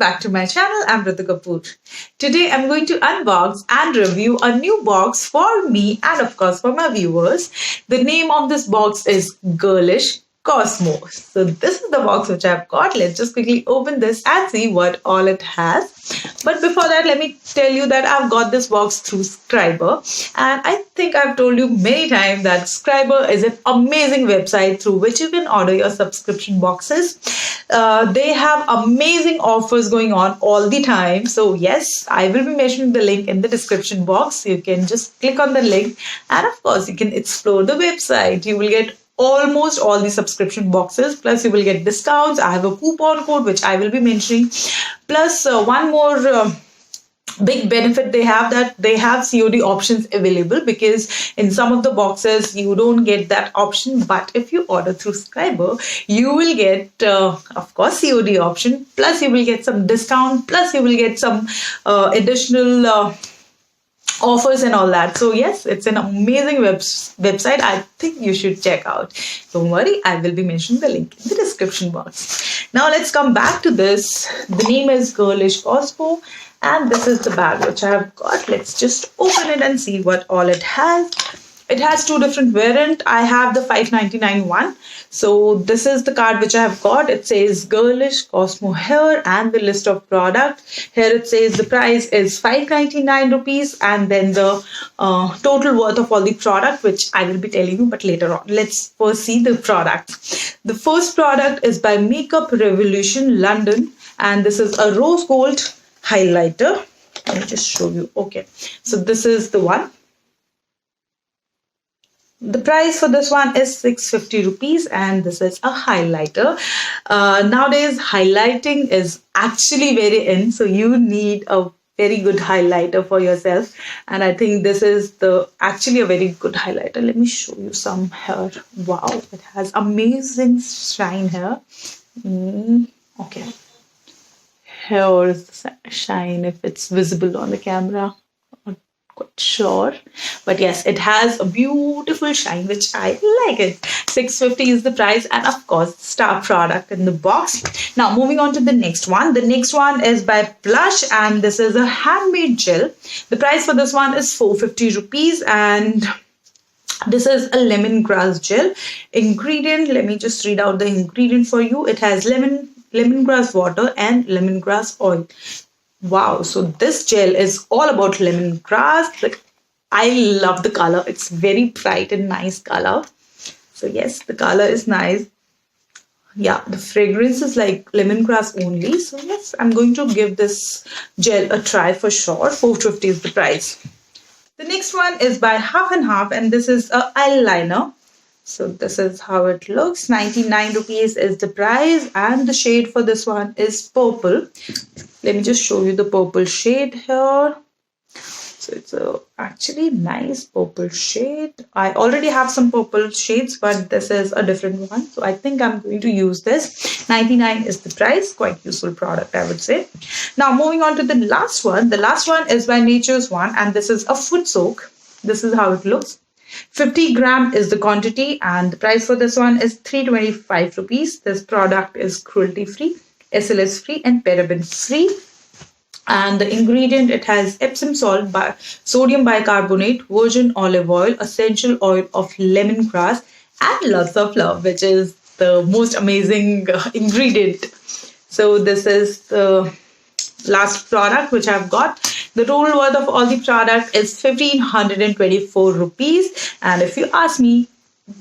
back to my channel. I'm Ritu Kapoor. Today I'm going to unbox and review a new box for me and of course for my viewers. The name of this box is GirlishCosmo. So this is the box which I've got. Let's just quickly open this and see what all it has. But before that, let me tell you that I've got this box through Scriber, and I think I've told you many times that Scriber is an amazing website through which you can order your subscription boxes. They have amazing offers going on all the time. So yes, I will be mentioning the link in the description box. You can just click on the link and of course you can explore the website. You will get almost all the subscription boxes, plus you will get discounts. I have a coupon code which I will be mentioning, plus one more big benefit they have, that they have COD options available, because in some of the boxes you don't get that option, but if you order through Scriber you will get of course COD option, plus you will get some discount, plus you will get some additional offers and all that. So yes, it's an amazing website. I think you should check out. Don't worry, I will be mentioning the link in the description box. Now let's come back to this. The name is GirlishCosmo and this is the bag which I have got. Let's just open it and see what all it has. It has two different variants. I have the $5.99 one. So this is the card which I have got. It says GirlishCosmo here and the list of product. Here it says the price is ₹5.99 and then the total worth of all the product, which I will be telling you but later on. Let's first see the product. The first product is by Makeup Revolution London and this is a rose gold highlighter. Let me just show you. Okay, so this is the one. The price for this one is ₹650 and this is a highlighter. Nowadays highlighting is actually very in, so you need a very good highlighter for yourself, and I think this is actually a very good highlighter. Let me show you some here. Wow, it has amazing shine here. Okay, here is the shine, if it's visible on the camera. Quite sure, but yes, it has a beautiful shine which I like it. $650 is the price and of course star product in the box. Now moving on to the next one. The next one is by Plush and this is a handmade gel. The price for this one is ₹450 and this is a lemongrass gel. Ingredient, let me just read out the ingredient for you. It has lemongrass water and lemongrass oil. Wow, so this gel is all about lemongrass. Like, I love the color. It's very bright and nice color. So yes, the color is nice. Yeah, the fragrance is like lemongrass only. So yes, I'm going to give this gel a try for sure. $450 is the price. The next one is by Half and Half and this is a eyeliner. So this is how it looks. ₹99 is the price and the shade for this one is purple. Let me just show you the purple shade here. So it's a actually nice purple shade. I already have some purple shades, but this is a different one. So I think I'm going to use this. $99 is the price. Quite useful product, I would say. Now moving on to the last one. The last one is by Nature's One and this is a foot soak. This is how it looks. 50 gram is the quantity and the price for this one is ₹325. This product is cruelty free, SLS free and paraben free. And the ingredient, it has Epsom salt, sodium bicarbonate, virgin olive oil, essential oil of lemongrass and lots of love, which is the most amazing ingredient. So this is the last product which I've got. The total worth of all the product is ₹1,524 and if you ask me,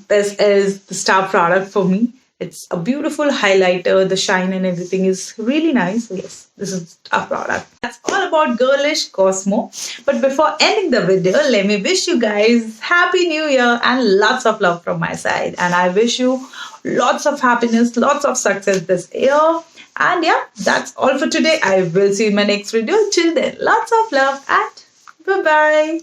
this is the star product for me. It's a beautiful highlighter. The shine and everything is really nice. So yes, this is a product. That's all about GirlishCosmo. But before ending the video, let me wish you guys Happy New Year and lots of love from my side. And I wish you lots of happiness, lots of success this year. And yeah, that's all for today. I will see you in my next video. Till then, lots of love and bye-bye.